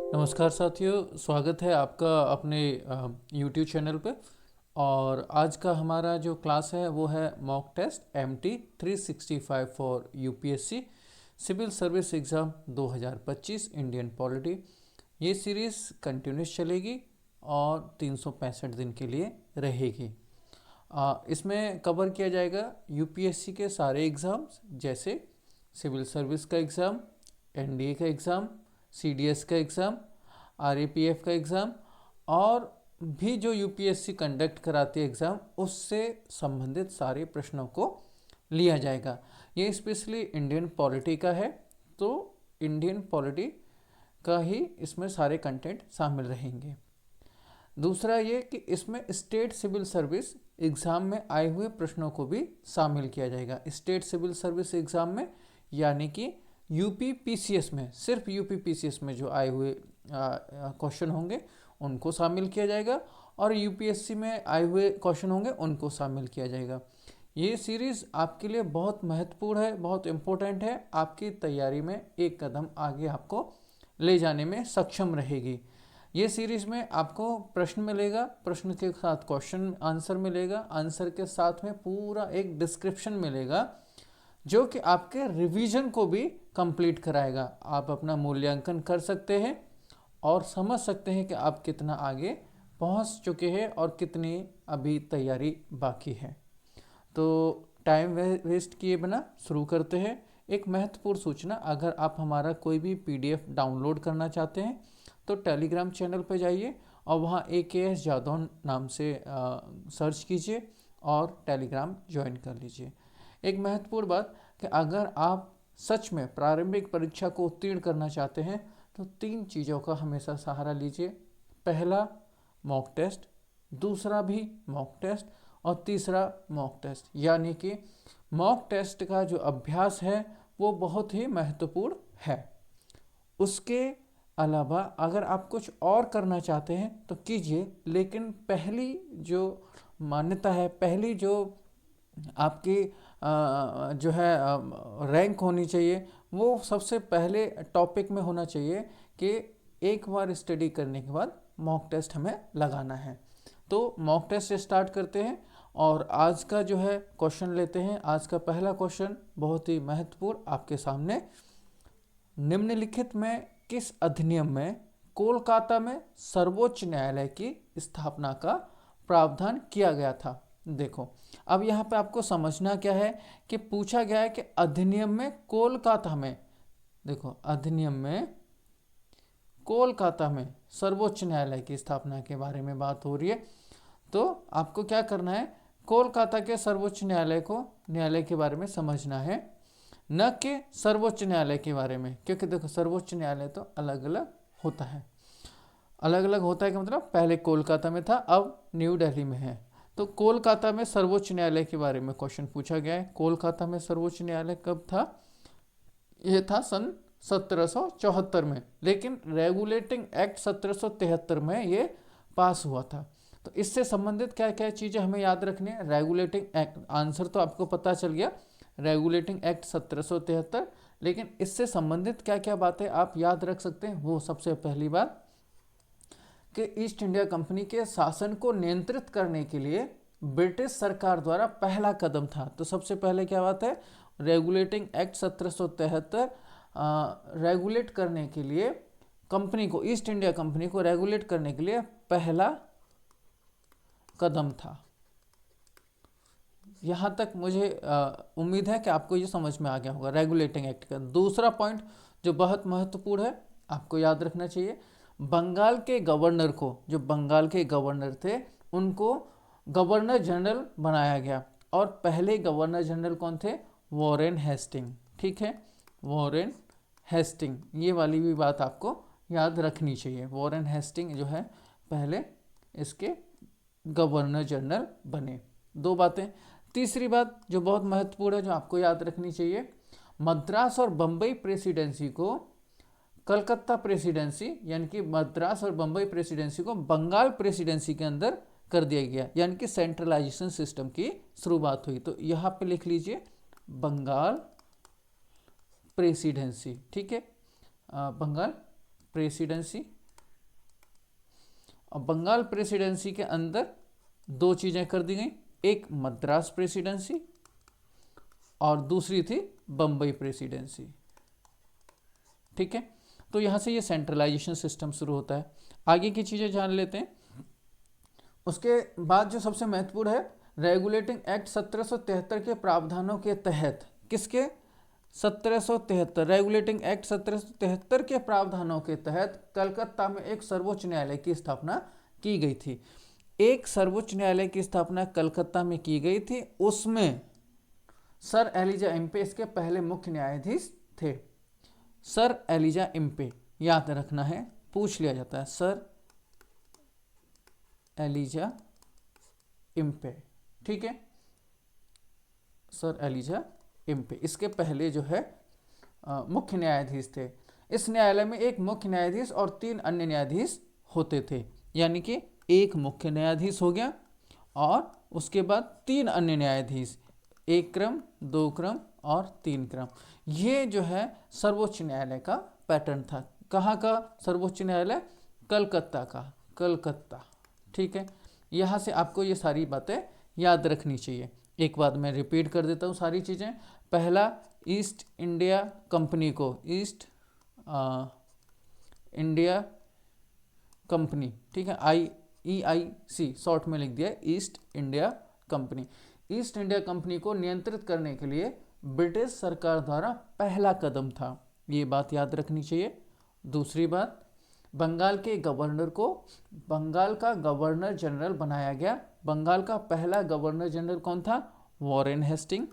नमस्कार साथियों, स्वागत है आपका अपने YouTube चैनल पे। और आज का हमारा जो क्लास है वो है mock test MT 365 for UPSC civil service exam 2025 Indian polity. ये सीरीज़ कंटिन्यूस चलेगी और 365 दिन के लिए रहेगी। इसमें कवर किया जाएगा UPSC के सारे एग्ज़ाम्स, जैसे सिविल सर्विस का एग्ज़ाम, NDA का एग्ज़ाम, CDS का एग्ज़ाम, RAPF का एग्ज़ाम और भी जो UPSC कंडक्ट कराती है एग्ज़ाम, उससे संबंधित सारे प्रश्नों को लिया जाएगा। ये स्पेशली इंडियन पॉलिटी का है, तो इंडियन पॉलिटी का ही इसमें सारे कंटेंट शामिल रहेंगे। दूसरा ये कि इसमें स्टेट सिविल सर्विस एग्ज़ाम में आए हुए प्रश्नों को भी शामिल किया जाएगा। स्टेट सिविल सर्विस एग्ज़ाम में यानी कि UPPCS में, सिर्फ UPPCS में जो आए हुए क्वेश्चन होंगे उनको शामिल किया जाएगा और UPSC में आए हुए क्वेश्चन होंगे उनको शामिल किया जाएगा। ये सीरीज़ आपके लिए बहुत महत्वपूर्ण है, बहुत इम्पोर्टेंट है, आपकी तैयारी में एक कदम आगे आपको ले जाने में सक्षम रहेगी। ये सीरीज़ में आपको प्रश्न मिलेगा, प्रश्न के साथ क्वेश्चन आंसर मिलेगा, आंसर के साथ में पूरा एक डिस्क्रिप्शन मिलेगा जो कि आपके रिवीजन को भी कंप्लीट कराएगा। आप अपना मूल्यांकन कर सकते हैं और समझ सकते हैं कि आप कितना आगे पहुंच चुके हैं और कितनी अभी तैयारी बाकी है। तो टाइम वेस्ट किए बिना शुरू करते हैं। एक महत्वपूर्ण सूचना, अगर आप हमारा कोई भी PDF डाउनलोड करना चाहते हैं तो टेलीग्राम चैनल पर जाइए और वहाँ AKS जादौन नाम से सर्च कीजिए और टेलीग्राम ज्वाइन कर लीजिए। एक महत्वपूर्ण बात कि अगर आप सच में प्रारंभिक परीक्षा को उत्तीर्ण करना चाहते हैं तो 3 चीज़ों का हमेशा सहारा लीजिए। पहला मॉक टेस्ट, दूसरा भी मॉक टेस्ट और तीसरा मॉक टेस्ट। यानी कि मॉक टेस्ट का जो अभ्यास है वो बहुत ही महत्वपूर्ण है। उसके अलावा अगर आप कुछ और करना चाहते हैं तो कीजिए, लेकिन पहली जो मान्यता है, पहली जो आपकी जो है रैंक होनी चाहिए, वो सबसे पहले टॉपिक में होना चाहिए कि एक बार स्टडी करने के बाद मॉक टेस्ट हमें लगाना है। तो मॉक टेस्ट स्टार्ट करते हैं और आज का जो है क्वेश्चन लेते हैं। आज का पहला क्वेश्चन बहुत ही महत्वपूर्ण आपके सामने। निम्नलिखित में किस अधिनियम में कोलकाता में सर्वोच्च न्यायालय की स्थापना का प्रावधान किया गया था? देखो, अब यहाँ पे आपको समझना क्या है कि पूछा गया है कि अधिनियम में कोलकाता में, देखो अधिनियम में कोलकाता में सर्वोच्च न्यायालय की स्थापना के बारे में बात हो रही है। तो आपको क्या करना है, कोलकाता के सर्वोच्च न्यायालय के बारे में समझना है, न कि सर्वोच्च न्यायालय के बारे में। क्योंकि देखो, सर्वोच्च न्यायालय तो अलग अलग होता है। अलग अलग होता है कि मतलब पहले कोलकाता में था, अब न्यू दिल्ली में है। तो कोलकाता में सर्वोच्च न्यायालय के बारे में क्वेश्चन पूछा गया है। कोलकाता में सर्वोच्च न्यायालय कब था? यह था सन 1774 में, लेकिन रेगुलेटिंग एक्ट 1773 में ये पास हुआ था। तो इससे संबंधित क्या क्या चीज़ें हमें याद रखनी है? रेगुलेटिंग एक्ट, आंसर तो आपको पता चल गया, रेगुलेटिंग एक्ट 1773, लेकिन इससे संबंधित क्या क्या बातें आप याद रख सकते हैं? वो सबसे पहली बात कि ईस्ट इंडिया कंपनी के शासन को नियंत्रित करने के लिए ब्रिटिश सरकार द्वारा पहला कदम था। तो सबसे पहले क्या बात है, रेगुलेटिंग एक्ट 1773 रेगुलेट करने के लिए कंपनी को, ईस्ट इंडिया कंपनी को रेगुलेट करने के लिए पहला कदम था। यहाँ तक मुझे उम्मीद है कि आपको ये समझ में आ गया होगा रेगुलेटिंग एक्ट का। दूसरा पॉइंट जो बहुत महत्वपूर्ण है, आपको याद रखना चाहिए, बंगाल के गवर्नर को, जो बंगाल के गवर्नर थे उनको गवर्नर जनरल बनाया गया। और पहले गवर्नर जनरल कौन थे? Warren Hastings. ठीक है, वॉरेन हेस्टिंग, ये वाली भी बात आपको याद रखनी चाहिए। वॉरेन हेस्टिंग जो है पहले इसके गवर्नर जनरल बने। 2 बातें। तीसरी बात जो बहुत महत्वपूर्ण है, जो आपको याद रखनी चाहिए, मद्रास और बम्बई प्रेसिडेंसी को कलकत्ता प्रेसिडेंसी, यानी कि मद्रास और बम्बई प्रेसिडेंसी को बंगाल प्रेसिडेंसी के अंदर कर दिया गया, यानी कि सेंट्रलाइजेशन सिस्टम की शुरुआत हुई। तो यहाँ पे लिख लीजिए बंगाल प्रेसिडेंसी। ठीक है, बंगाल प्रेसिडेंसी और बंगाल प्रेसिडेंसी के अंदर दो चीज़ें कर दी गई, एक मद्रास प्रेसिडेंसी और दूसरी थी बम्बई प्रेसिडेंसी। ठीक है, तो यहाँ से ये सेंट्रलाइजेशन सिस्टम शुरू होता है। आगे की चीज़ें जान लेते हैं। उसके बाद जो सबसे महत्वपूर्ण है, रेगुलेटिंग एक्ट 1773 के प्रावधानों के तहत, किसके 1773, रेगुलेटिंग एक्ट 1773 के प्रावधानों के तहत कलकत्ता में एक सर्वोच्च न्यायालय की स्थापना की गई थी। एक सर्वोच्च न्यायालय की स्थापना कलकत्ता में की गई थी, उसमें सर एलिजा इम्पे इसके पहले मुख्य न्यायाधीश थे। सर एलिजा इम्पे याद रखना है, पूछ लिया जाता है, सर एलिजा इम्पे। ठीक है, सर एलिजा इम्पे इसके पहले जो है मुख्य न्यायाधीश थे। इस न्यायालय में एक मुख्य न्यायाधीश और 3 अन्य न्यायाधीश होते थे, यानी कि एक मुख्य न्यायाधीश हो गया और उसके बाद 3 अन्य न्यायाधीश, 1 क्रम, 2 क्रम और 3 क्रम। ये जो है सर्वोच्च न्यायालय का पैटर्न था। कहाँ का सर्वोच्च न्यायालय? कलकत्ता का, कलकत्ता। ठीक है, यहाँ से आपको ये सारी बातें याद रखनी चाहिए। एक बार मैं रिपीट कर देता हूँ सारी चीज़ें। पहला, ईस्ट इंडिया कंपनी को, ईस्ट इंडिया कंपनी, ठीक है, EIC शॉर्ट में लिख दिया, east India company. East India company को नियंत्रित करने के लिए ब्रिटिश सरकार द्वारा पहला कदम था, ये बात याद रखनी चाहिए। दूसरी बात, बंगाल के गवर्नर को बंगाल का गवर्नर जनरल बनाया गया। बंगाल का पहला गवर्नर जनरल कौन था? वॉरेन हेस्टिंग,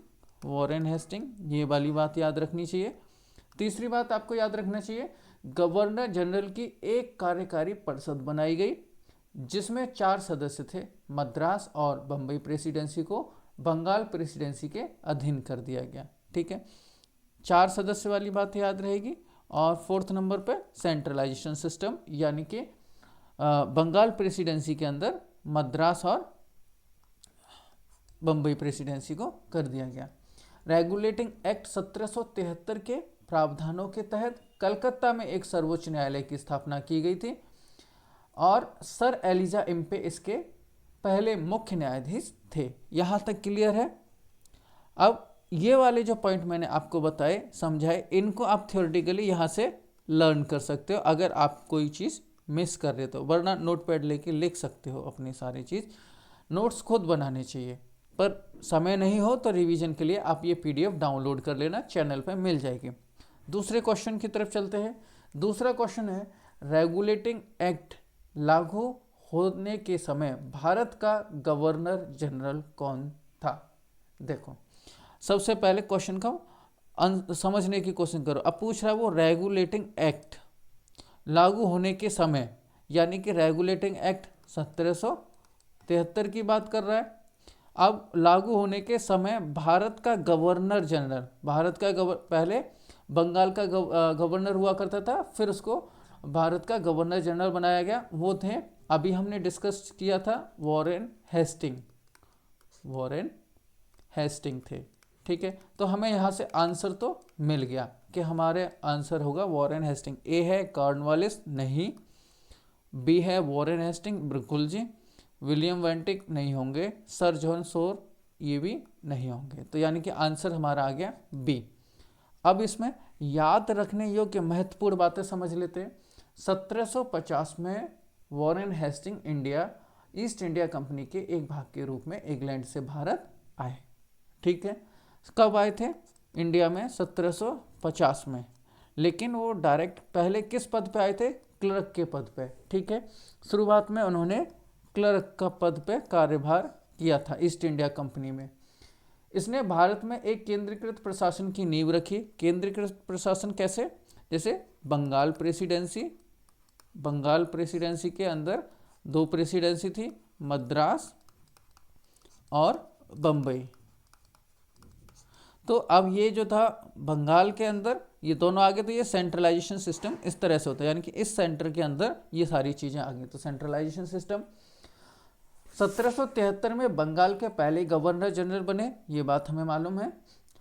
वॉरेन हेस्टिंग, ये वाली बात याद रखनी चाहिए। तीसरी बात आपको याद रखना चाहिए, गवर्नर जनरल की एक कार्यकारी परिषद बनाई गई जिसमें 4 सदस्य थे। मद्रास और बम्बई प्रेसिडेंसी को बंगाल प्रेसिडेंसी के अधीन कर दिया गया। ठीक है, 4 सदस्य वाली बात याद रहेगी। और 4th नंबर पे सेंट्रलाइजेशन सिस्टम, यानी कि बंगाल प्रेसिडेंसी के अंदर मद्रास और बम्बई प्रेसिडेंसी को कर दिया गया। रेगुलेटिंग एक्ट 1773 के प्रावधानों के तहत कलकत्ता में एक सर्वोच्च न्यायालय की स्थापना की गई थी और सर एलिजा इम्पे इसके पहले मुख्य न्यायाधीश थे। यहाँ तक क्लियर है? अब ये वाले जो पॉइंट मैंने आपको बताए, समझाए, इनको आप थियोरेटिकली यहाँ से लर्न कर सकते हो अगर आप कोई चीज़ मिस कर रहे हो, वरना नोटपैड लेके लिख सकते हो अपनी सारी चीज़। नोट्स खुद बनाने चाहिए, पर समय नहीं हो तो रिवीजन के लिए आप ये PDF डाउनलोड कर लेना, चैनल पर मिल जाएगी। दूसरे क्वेश्चन की तरफ चलते हैं। दूसरा क्वेश्चन है, रेगुलेटिंग एक्ट लागू होने के समय भारत का गवर्नर जनरल कौन था? देखो, सबसे पहले क्वेश्चन का समझने की कोशिश करो। अब पूछ रहा है वो रेगुलेटिंग एक्ट लागू होने के समय, यानी कि रेगुलेटिंग एक्ट 1773 की बात कर रहा है। अब लागू होने के समय भारत का गवर्नर जनरल, भारत का पहले बंगाल का गवर्नर हुआ करता था, फिर उसको भारत का गवर्नर जनरल बनाया गया। वो थे, अभी हमने डिस्कस किया था, वॉरेन हेस्टिंग, वॉरेन हेस्टिंग थे। ठीक है, तो हमें यहाँ से आंसर तो मिल गया कि हमारे आंसर होगा वॉरेन हेस्टिंग। ए है कॉर्नवालिस, नहीं। बी है वॉरेन हेस्टिंग, बिल्कुल जी। विलियम वेंटिक नहीं होंगे। सर जॉन शोर, ये भी नहीं होंगे। तो यानी कि आंसर हमारा आ गया बी। अब इसमें याद रखने योग्य महत्वपूर्ण बातें समझ लेते हैं। 1750 में Warren Hastings East India Company के एक भाग के रूप में इंग्लैंड से भारत आए। ठीक है, कब आए थे इंडिया में? 1750 में। लेकिन वो डायरेक्ट पहले किस पद पे आए थे? क्लर्क के पद पे। ठीक है, शुरुआत में उन्होंने क्लर्क का पद पे कार्यभार किया था ईस्ट इंडिया कंपनी में। इसने भारत में एक केंद्रीकृत प्रशासन की नींव रखी। केंद्रीकृत प्रशासन कैसे? जैसे बंगाल प्रेसिडेंसी के अंदर 2 प्रेसिडेंसी थी, मद्रास और बम्बई। तो अब ये जो था बंगाल के अंदर, ये दोनों आ गए, तो ये सेंट्रलाइजेशन सिस्टम इस तरह से होता है, यानी कि इस सेंटर के अंदर ये सारी चीज़ें आ गई। तो सेंट्रलाइजेशन सिस्टम 1773 में बंगाल के पहले गवर्नर जनरल बने, ये बात हमें मालूम है।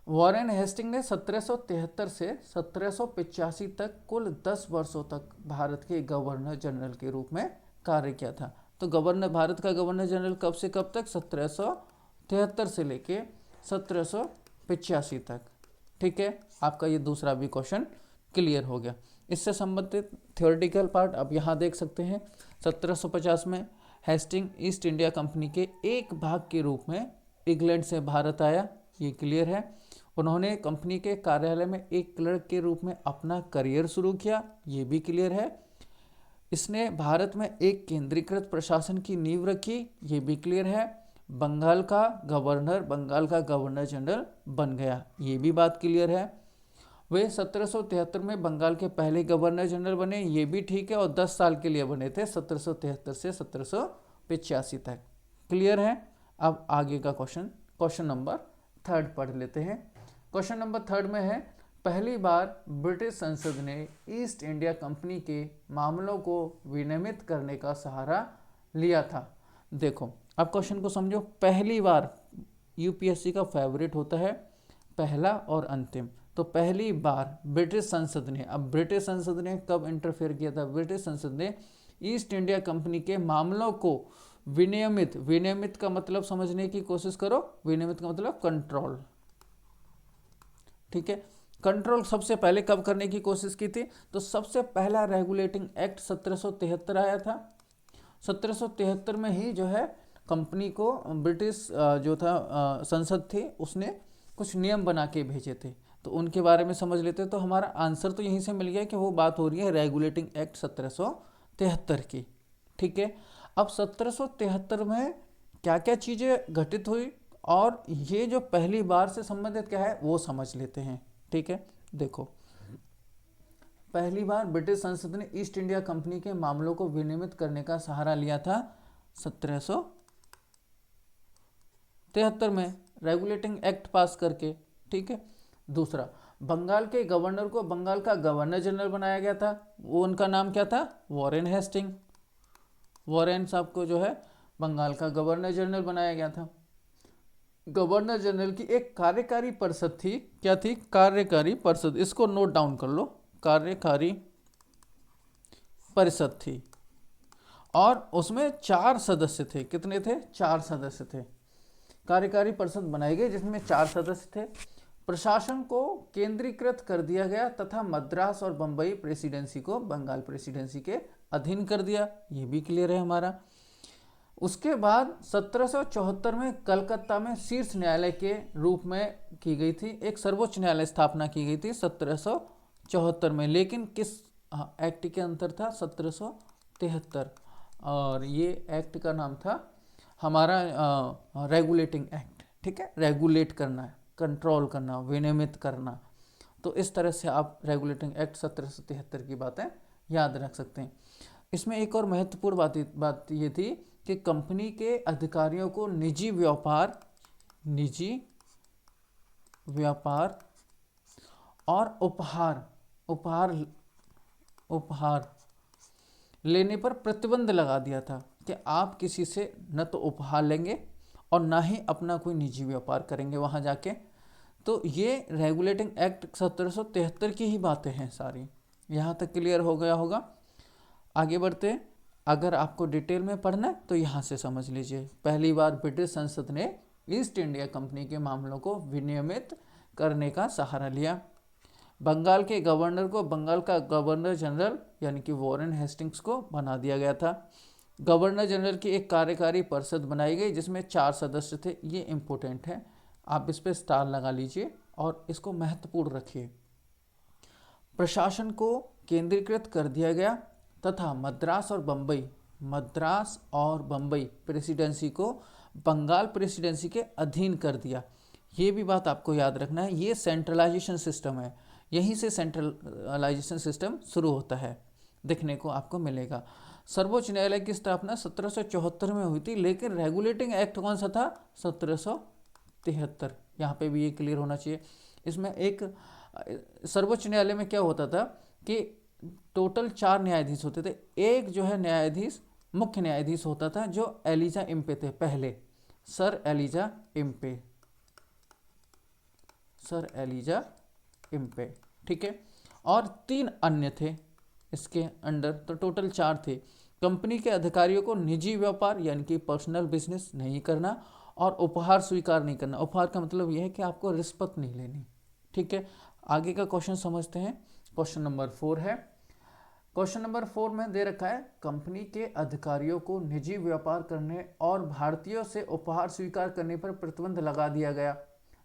वॉरेन हेस्टिंग ने 1773 से 1785 तक कुल 10 वर्षों तक भारत के गवर्नर जनरल के रूप में कार्य किया था। तो गवर्नर, भारत का गवर्नर जनरल कब से कब तक, 1773 से लेके 1785 तक। ठीक है, आपका ये दूसरा भी क्वेश्चन क्लियर हो गया। इससे संबंधित थ्योरेटिकल पार्ट आप यहाँ देख सकते हैं। 1750 में हेस्टिंग ईस्ट इंडिया कंपनी के एक भाग के रूप में इंग्लैंड से भारत आया, ये क्लियर है। उन्होंने कंपनी के कार्यालय में एक क्लर्क के रूप में अपना करियर शुरू किया, ये भी क्लियर है। इसने भारत में एक केंद्रीकृत प्रशासन की नींव रखी, ये भी क्लियर है। बंगाल का गवर्नर जनरल बन गया, ये भी बात क्लियर है। वे 1773 में बंगाल के पहले गवर्नर जनरल बने, ये भी ठीक है, और 10 साल के लिए बने थे, 1773 से 1785 तक। क्लियर है। अब आगे का क्वेश्चन नंबर 3 पढ़ लेते हैं। क्वेश्चन नंबर 3 में है, पहली बार ब्रिटिश संसद ने ईस्ट इंडिया कंपनी के मामलों को विनियमित करने का सहारा लिया था। देखो, अब क्वेश्चन को समझो। पहली बार, यूपीएससी का फेवरेट होता है पहला और अंतिम। तो पहली बार ब्रिटिश संसद ने, अब ब्रिटिश संसद ने कब इंटरफेयर किया था? ब्रिटिश संसद ने ईस्ट इंडिया कंपनी के मामलों को विनियमित का मतलब समझने की कोशिश करो। विनियमित का मतलब कंट्रोल, ठीक है। कंट्रोल सबसे पहले कब करने की कोशिश की थी? तो सबसे पहला रेगुलेटिंग एक्ट 1773 आया था। 1773 में ही जो है कंपनी को ब्रिटिश जो था संसद थी, उसने कुछ नियम बना के भेजे थे। तो उनके बारे में समझ लेते हैं। तो हमारा आंसर तो यहीं से मिल गया कि वो बात हो रही है रेगुलेटिंग एक्ट 1773 की। ठीक है, अब 1773 में क्या क्या चीज़ें घटित हुई और ये जो पहली बार से संबंधित क्या है वो समझ लेते हैं। ठीक है, देखो, पहली बार ब्रिटिश संसद ने ईस्ट इंडिया कंपनी के मामलों को विनियमित करने का सहारा लिया था 1773 में, रेगुलेटिंग एक्ट पास करके। ठीक है, दूसरा, बंगाल के गवर्नर को बंगाल का गवर्नर जनरल बनाया गया था। वो उनका नाम क्या था? Warren Hasting. वॉरेन साहब को जो है बंगाल का गवर्नर जनरल बनाया गया था। गवर्नर जनरल की एक कार्यकारी परिषद थी। क्या थी? कार्यकारी परिषद। इसको नोट डाउन कर लो, कार्यकारी परिषद थी और उसमें 4 सदस्य थे। कितने थे? 4 सदस्य थे। कार्यकारी परिषद बनाई गई जिसमें 4 सदस्य थे। प्रशासन को केंद्रीकृत कर दिया गया तथा मद्रास और बंबई प्रेसिडेंसी को बंगाल प्रेसिडेंसी के अधीन कर दिया, ये भी क्लियर है हमारा। उसके बाद 1774 में कलकत्ता में शीर्ष न्यायालय के रूप में की गई थी, एक सर्वोच्च न्यायालय स्थापना की गई थी 1774 में। लेकिन किस एक्ट के अंतर था? 1773, और ये एक्ट का नाम था हमारा रेगुलेटिंग एक्ट। ठीक है, रेगुलेट करना है, कंट्रोल करना, विनियमित करना। तो इस तरह से आप रेगुलेटिंग एक्ट 1773 की बातें याद रख सकते हैं। इसमें एक और महत्वपूर्ण बात ये थी कि कंपनी के अधिकारियों को निजी व्यापार और उपहार लेने पर प्रतिबंध लगा दिया था कि आप किसी से न तो उपहार लेंगे और ना ही अपना कोई निजी व्यापार करेंगे वहाँ जाके। तो ये रेगुलेटिंग एक्ट 1773 की ही बातें हैं सारी। यहाँ तक क्लियर हो गया होगा। आगे बढ़ते हैं। अगर आपको डिटेल में पढ़ना है तो यहाँ से समझ लीजिए। पहली बार ब्रिटिश संसद ने ईस्ट इंडिया कंपनी के मामलों को विनियमित करने का सहारा लिया। बंगाल के गवर्नर को बंगाल का गवर्नर जनरल यानी कि वॉरेन हेस्टिंग्स को बना दिया गया था। गवर्नर जनरल की एक कार्यकारी परिषद बनाई गई जिसमें 4 सदस्य थे। ये इम्पोर्टेंट है, आप इस पर स्टार लगा लीजिए और इसको महत्वपूर्ण रखिए। प्रशासन को केंद्रीकृत कर दिया गया तथा मद्रास और बंबई प्रेसिडेंसी को बंगाल प्रेसिडेंसी के अधीन कर दिया। ये भी बात आपको याद रखना है, ये सेंट्रलाइजेशन सिस्टम है। यहीं से सेंट्रलाइजेशन सिस्टम शुरू होता है, देखने को आपको मिलेगा। सर्वोच्च न्यायालय की स्थापना 1774 में हुई थी, लेकिन रेगुलेटिंग एक्ट कौन सा था? 1773। यहाँ पे भी ये क्लियर होना चाहिए। इसमें एक सर्वोच्च न्यायालय में क्या होता था कि टोटल 4 न्यायाधीश होते थे। एक जो है न्यायाधीश मुख्य न्यायाधीश होता था जो एलिजा इम्पे थे पहले, सर एलिजा इम्पे। ठीक है, और 3 अन्य थे इसके अंडर, तो टोटल 4 थे। कंपनी के अधिकारियों को निजी व्यापार यानी कि पर्सनल बिजनेस नहीं करना, और उपहार स्वीकार नहीं करना। उपहार का मतलब यह है कि आपको रिश्वत नहीं लेनी। ठीक है, आगे का क्वेश्चन समझते हैं। क्वेश्चन नंबर 4 है। क्वेश्चन नंबर 4 में दे रखा है, कंपनी के अधिकारियों को निजी व्यापार करने और भारतीयों से उपहार स्वीकार करने पर प्रतिबंध लगा दिया गया।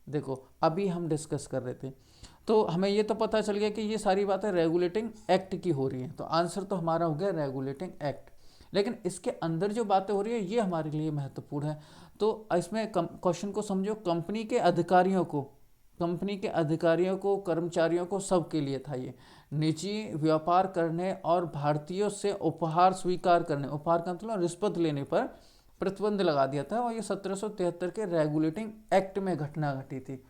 देखो, अभी हम डिस्कस कर रहे थे तो हमें ये तो पता चल गया कि ये सारी बातें रेगुलेटिंग एक्ट की हो रही हैं, तो आंसर तो हमारा हो गया रेगुलेटिंग एक्ट। लेकिन इसके अंदर जो बातें हो रही है ये हमारे लिए महत्वपूर्ण है। तो इसमें क्वेश्चन को समझो, कंपनी के अधिकारियों को, कर्मचारियों को, सबके लिए था ये। निजी व्यापार करने और भारतीयों से उपहार स्वीकार करने, उपहार का मतलब रिश्वत लेने पर प्रतिबंध लगा दिया था, और ये 1773 के रेगुलेटिंग एक्ट में घटना घटी थी।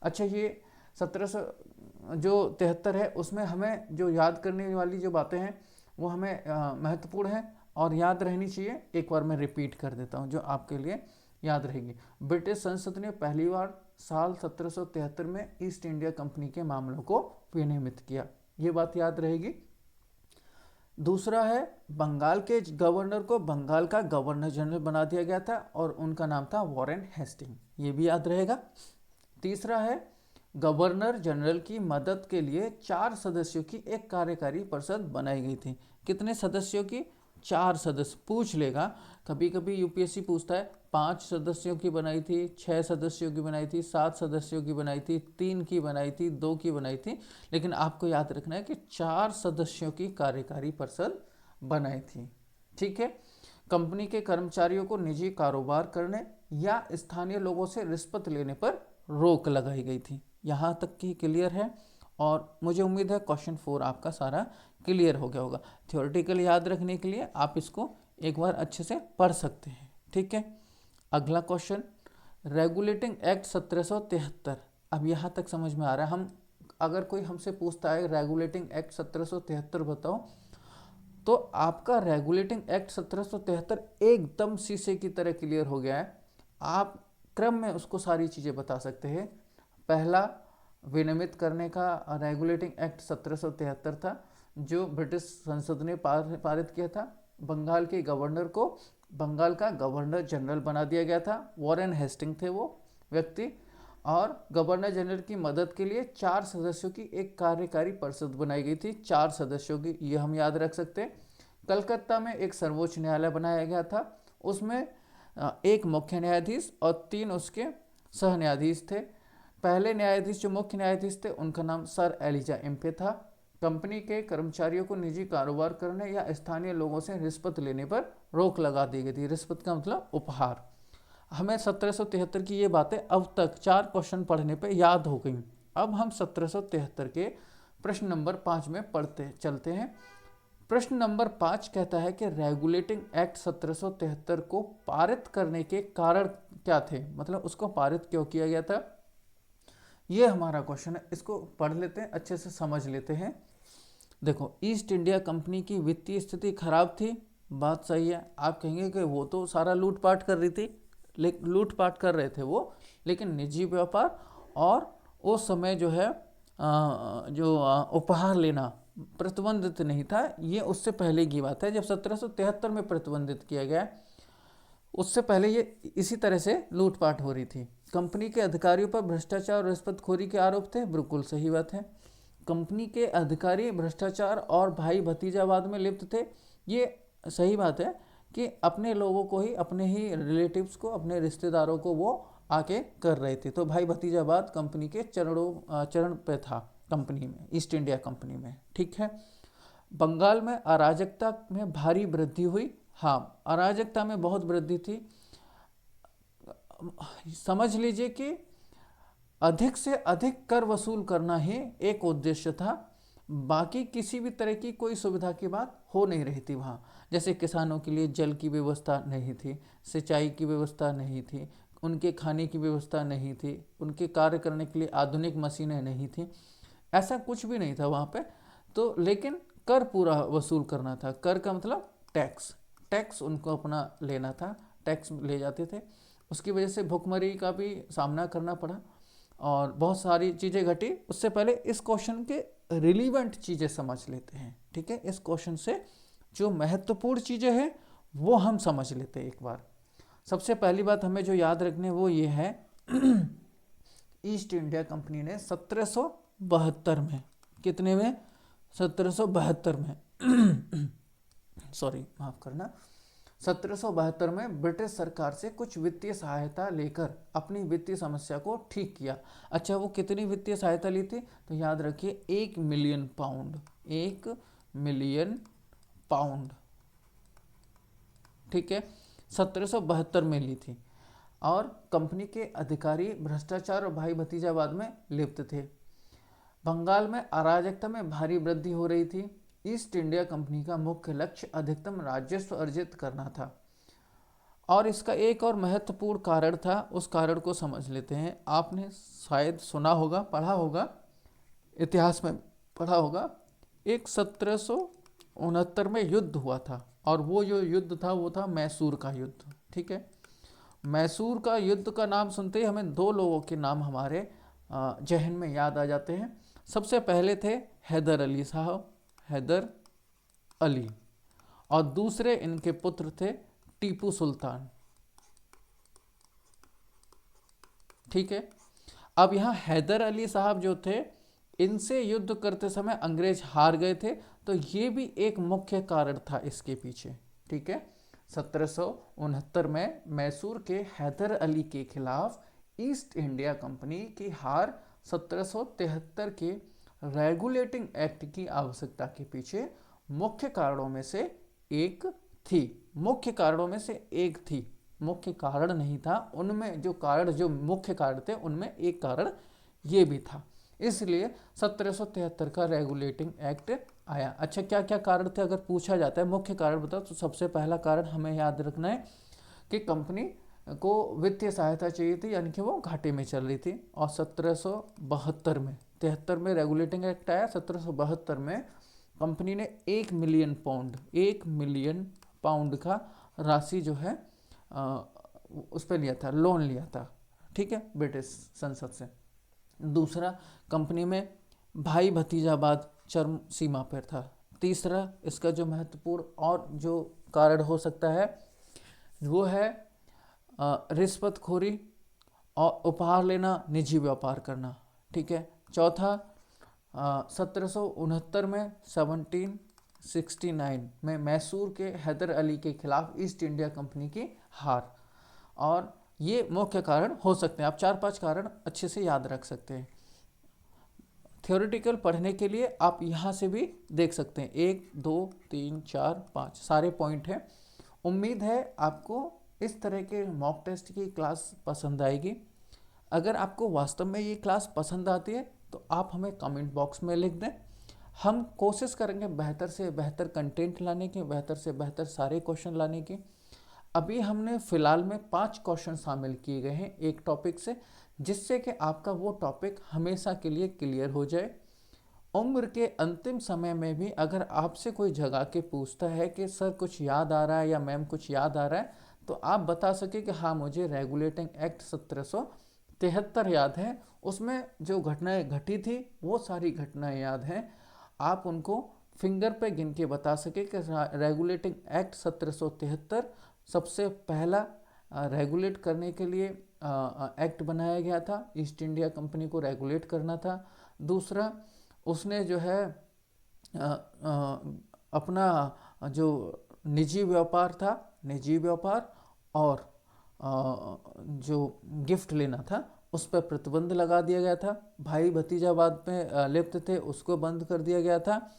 अच्छा, ये 1773 है, उसमें हमें जो याद करने वाली जो बातें हैं वो हमें महत्वपूर्ण है और याद रहनी चाहिए। एक बार मैं रिपीट कर देता हूँ जो आपके लिए याद रहेगी। ब्रिटिश संसद ने पहली बार साल 1773 में ईस्ट इंडिया कंपनी के मामलों को विनियमित किया, ये बात याद रहेगी। दूसरा है, बंगाल के गवर्नर को बंगाल का गवर्नर जनरल बना दिया गया था और उनका नाम था वॉरेन हेस्टिंग, ये भी याद रहेगा। तीसरा है, गवर्नर जनरल की मदद के लिए 4 सदस्यों की एक कार्यकारी परिषद बनाई गई थी। कितने सदस्यों की? 4 सदस्य। पूछ लेगा कभी कभी, यूपीएससी पूछता है 5 सदस्यों की बनाई थी, 6 सदस्यों की बनाई थी, 7 सदस्यों की बनाई थी, 3 की बनाई थी, 2 की बनाई थी, लेकिन आपको याद रखना है कि 4 सदस्यों की कार्यकारी परिषद बनाई थी। ठीक है। कंपनी के कर्मचारियों को निजी कारोबार करने या स्थानीय लोगों से रिश्वत लेने पर रोक लगाई गई थी। यहाँ तक की क्लियर है, और मुझे उम्मीद है क्वेश्चन 4 आपका सारा क्लियर हो गया होगा। थ्योरेटिकल याद रखने के लिए आप इसको एक बार अच्छे से पढ़ सकते हैं। ठीक है, अगला क्वेश्चन, रेगुलेटिंग एक्ट 1773। अब यहाँ तक समझ में आ रहा है। हम अगर कोई हमसे पूछता है रेगुलेटिंग एक्ट 1773 बताओ, तो आपका रेगुलेटिंग एक्ट 1773 एकदम शीशे की तरह क्लियर हो गया है। आप क्रम में उसको सारी चीज़ें बता सकते हैं। पहला विनियमित करने का रेगुलेटिंग एक्ट 1773 था, जो ब्रिटिश संसद ने पारित किया था। बंगाल के गवर्नर को बंगाल का गवर्नर जनरल बना दिया गया था, वॉरेन हेस्टिंग थे वो व्यक्ति, और गवर्नर जनरल की मदद के लिए 4 सदस्यों की एक कार्यकारी परिषद बनाई गई थी। 4 सदस्यों की, ये हम याद रख सकते हैं। कलकत्ता में एक सर्वोच्च न्यायालय बनाया गया था, उसमें एक मुख्य न्यायाधीश और 3 उसके सह न्यायाधीश थे। पहले न्यायाधीश जो मुख्य न्यायाधीश थे उनका नाम सर एलिजा इम्पे था। कंपनी के कर्मचारियों को निजी कारोबार करने या स्थानीय लोगों से रिश्वत लेने पर रोक लगा दी गई थी। रिश्वत का मतलब उपहार। हमें 1773 की ये बातें अब तक 4 क्वेश्चन पढ़ने पे याद हो गई। अब हम 1773 के प्रश्न नंबर 5 में पढ़ते चलते हैं। प्रश्न नंबर 5 कहता है कि रेगुलेटिंग एक्ट 1773 को पारित करने के कारण क्या थे, मतलब उसको पारित क्यों किया गया था, ये हमारा क्वेश्चन है। इसको पढ़ लेते हैं, अच्छे से समझ लेते हैं। देखो, ईस्ट इंडिया कंपनी की वित्तीय स्थिति खराब थी, बात सही है। आप कहेंगे कि वो तो सारा लूटपाट कर रही थी, लूटपाट कर रहे थे वो, लेकिन निजी व्यापार और उस समय जो है उपहार लेना प्रतिबंधित नहीं था। ये उससे पहले की बात है, जब 1773 में प्रतिबंधित किया गया। उससे पहले ये इसी तरह से लूटपाट हो रही थी। कंपनी के अधिकारियों पर भ्रष्टाचार और रिश्वतखोरी के आरोप थे, बिल्कुल सही बात है। कंपनी के अधिकारी भ्रष्टाचार और भाई भतीजावाद में लिप्त थे, ये सही बात है कि अपने लोगों को ही, अपने ही रिलेटिव्स को, अपने रिश्तेदारों को वो आके कर रहे थे। तो भाई भतीजावाद कंपनी के चरण पे था, कंपनी में, ईस्ट इंडिया कंपनी में। ठीक है। बंगाल में अराजकता में भारी वृद्धि हुई। हाँ, अराजकता में बहुत वृद्धि थी। समझ लीजिए कि अधिक से अधिक कर वसूल करना ही एक उद्देश्य था, बाकी किसी भी तरह की कोई सुविधा की बात हो नहीं रही थी वहाँ। जैसे किसानों के लिए जल की व्यवस्था नहीं थी, सिंचाई की व्यवस्था नहीं थी, उनके खाने की व्यवस्था नहीं थी, उनके कार्य करने के लिए आधुनिक मशीनें नहीं थी, ऐसा कुछ भी नहीं था वहाँ पे। तो लेकिन कर पूरा वसूल करना था। कर का मतलब टैक्स उनको अपना लेना था, टैक्स ले जाते थे। उसकी वजह से भुखमरी का भी सामना करना पड़ा और बहुत सारी चीज़ें घटी। उससे पहले इस क्वेश्चन के रिलीवेंट चीज़ें समझ लेते हैं। ठीक है, इस क्वेश्चन से जो महत्वपूर्ण चीज़ें हैं वो हम समझ लेते हैं एक बार। सबसे पहली बात हमें जो याद रखनी है वो ये है ईस्ट इंडिया कंपनी ने 1772 में, कितने में, 1772 में सॉरी माफ करना, 1772 में ब्रिटिश सरकार से कुछ वित्तीय सहायता लेकर अपनी वित्तीय समस्या को ठीक किया। अच्छा, वो कितनी वित्तीय सहायता ली थी, तो याद रखिए 1 मिलियन पाउंड, 1 मिलियन पाउंड, ठीक है, 1772 में ली थी। और कंपनी के अधिकारी भ्रष्टाचार और भाई भतीजावाद में लिप्त थे। बंगाल में अराजकता में भारी वृद्धि हो रही थी। ईस्ट इंडिया कंपनी का मुख्य लक्ष्य अधिकतम राजस्व अर्जित करना था। और इसका एक और महत्वपूर्ण कारण था, उस कारण को समझ लेते हैं। आपने शायद सुना होगा, पढ़ा होगा, इतिहास में पढ़ा होगा, एक 1769 में युद्ध हुआ था, और वो जो युद्ध था वो था मैसूर का युद्ध, ठीक है। मैसूर का युद्ध का नाम सुनते ही हमें दो लोगों के नाम हमारे जहन में याद आ जाते हैं। सबसे पहले थे हैदर अली साहब, हैदर अली, और दूसरे इनके पुत्र थे टीपू सुल्तान, ठीक है। अब यहाँ हैदर अली साहब जो थे, इनसे युद्ध करते समय अंग्रेज हार गए थे, तो ये भी एक मुख्य कारण था इसके पीछे, ठीक है। 1769 में मैसूर के हैदर अली के खिलाफ ईस्ट इंडिया कंपनी की हार 1773 के रेगुलेटिंग एक्ट की आवश्यकता के पीछे मुख्य कारणों में से एक थी। मुख्य कारणों में से एक थी, मुख्य कारण नहीं था, उनमें जो कारण, जो मुख्य कारण थे उनमें एक कारण ये भी था। इसलिए 1773 का रेगुलेटिंग एक्ट आया। अच्छा, क्या क्या कारण थे अगर पूछा जाता है, मुख्य कारण बताओ, तो सबसे पहला कारण हमें याद रखना है कि कंपनी को वित्तीय सहायता चाहिए थी, यानी कि वो घाटे में चल रही थी। और 1772 में, 73 में रेगुलेटिंग एक्ट आया, 1772 में कंपनी ने 1 मिलियन पाउंड, 1 मिलियन पाउंड का राशि जो है उस पर लिया था, लोन लिया था, ठीक है, ब्रिटिश संसद से। दूसरा, कंपनी में भाई भतीजावाद चरम सीमा पर था। तीसरा, इसका जो महत्वपूर्ण और जो कारण हो सकता है वो है रिश्वतखोरी और उपहार लेना, निजी व्यापार करना, ठीक है। चौथा, 1769 में 1769 में मैसूर के हैदर अली के खिलाफ ईस्ट इंडिया कंपनी की हार। और ये मुख्य कारण हो सकते हैं, आप 4-5 कारण अच्छे से याद रख सकते हैं। थ्योरेटिकल पढ़ने के लिए आप यहाँ से भी देख सकते हैं, 1 2 3 4 5 सारे पॉइंट हैं। उम्मीद है आपको इस तरह के मॉक टेस्ट की क्लास पसंद आएगी। अगर आपको वास्तव में ये क्लास पसंद आती है तो आप हमें कमेंट बॉक्स में लिख दें। हम कोशिश करेंगे बेहतर से बेहतर कंटेंट लाने की, बेहतर से बेहतर सारे क्वेश्चन लाने की। अभी हमने फ़िलहाल में 5 क्वेश्चन शामिल किए गए हैं एक टॉपिक से, जिससे कि आपका वो टॉपिक हमेशा के लिए क्लियर हो जाए। उम्र के अंतिम समय में भी अगर आपसे कोई जगह के पूछता है कि सर कुछ याद आ रहा है या मैम कुछ याद आ रहा है, तो आप बता सके कि हाँ मुझे रेगुलेटिंग एक्ट 1773 याद है, उसमें जो घटनाएं घटी थी वो सारी घटनाएं याद हैं। आप उनको फिंगर पे गिन के बता सके कि रेगुलेटिंग एक्ट 1773 सबसे पहला रेगुलेट करने के लिए एक्ट बनाया गया था, ईस्ट इंडिया कंपनी को रेगुलेट करना था। दूसरा, उसने जो है अपना जो निजी व्यापार था, निजी व्यापार और जो गिफ्ट लेना था उस पर प्रतिबंध लगा दिया गया था। भाई भतीजावाद में लिप्त थे उसको बंद कर दिया गया था।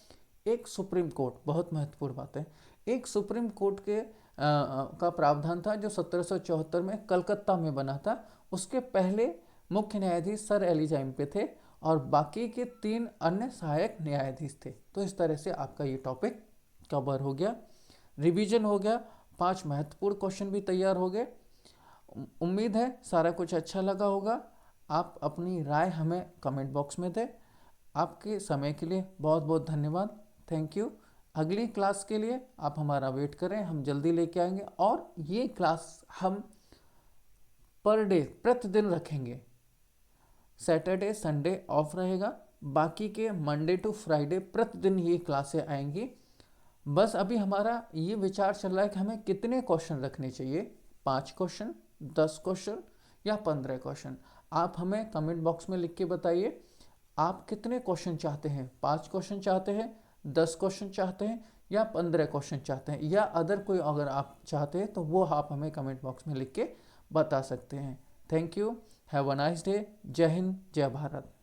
एक सुप्रीम कोर्ट, बहुत महत्वपूर्ण बात है, एक सुप्रीम कोर्ट के का प्रावधान था जो 1774 में कलकत्ता में बना था। उसके पहले मुख्य न्यायाधीश सर एलिजाइम पे थे और बाकी के 3 अन्य सहायक न्यायाधीश थे। तो इस तरह से आपका ये टॉपिक कवर हो गया, रिवीजन हो गया, 5 महत्वपूर्ण क्वेश्चन भी तैयार हो गए। उम्मीद है सारा कुछ अच्छा लगा होगा। आप अपनी राय हमें कमेंट बॉक्स में दें। आपके समय के लिए बहुत बहुत धन्यवाद, थैंक यू। अगली क्लास के लिए आप हमारा वेट करें, हम जल्दी लेके आएंगे। और ये क्लास हम पर डे प्रतिदिन रखेंगे, सैटरडे संडे ऑफ रहेगा, बाकी के मंडे टू फ्राइडे प्रतिदिन ये क्लासें आएंगी। बस अभी हमारा ये विचार चल रहा है कि हमें कितने क्वेश्चन रखने चाहिए, 5 क्वेश्चन, 10 क्वेश्चन या 15 क्वेश्चन। आप हमें कमेंट बॉक्स में लिख के बताइए आप कितने क्वेश्चन चाहते हैं, 5 क्वेश्चन चाहते हैं, 10 क्वेश्चन चाहते हैं या 15 क्वेश्चन चाहते हैं, या अदर कोई अगर आप चाहते हैं तो वो आप हमें कमेंट बॉक्स में लिख के बता सकते हैं। Thank you, have a nice day. जय हिंद, जय भारत।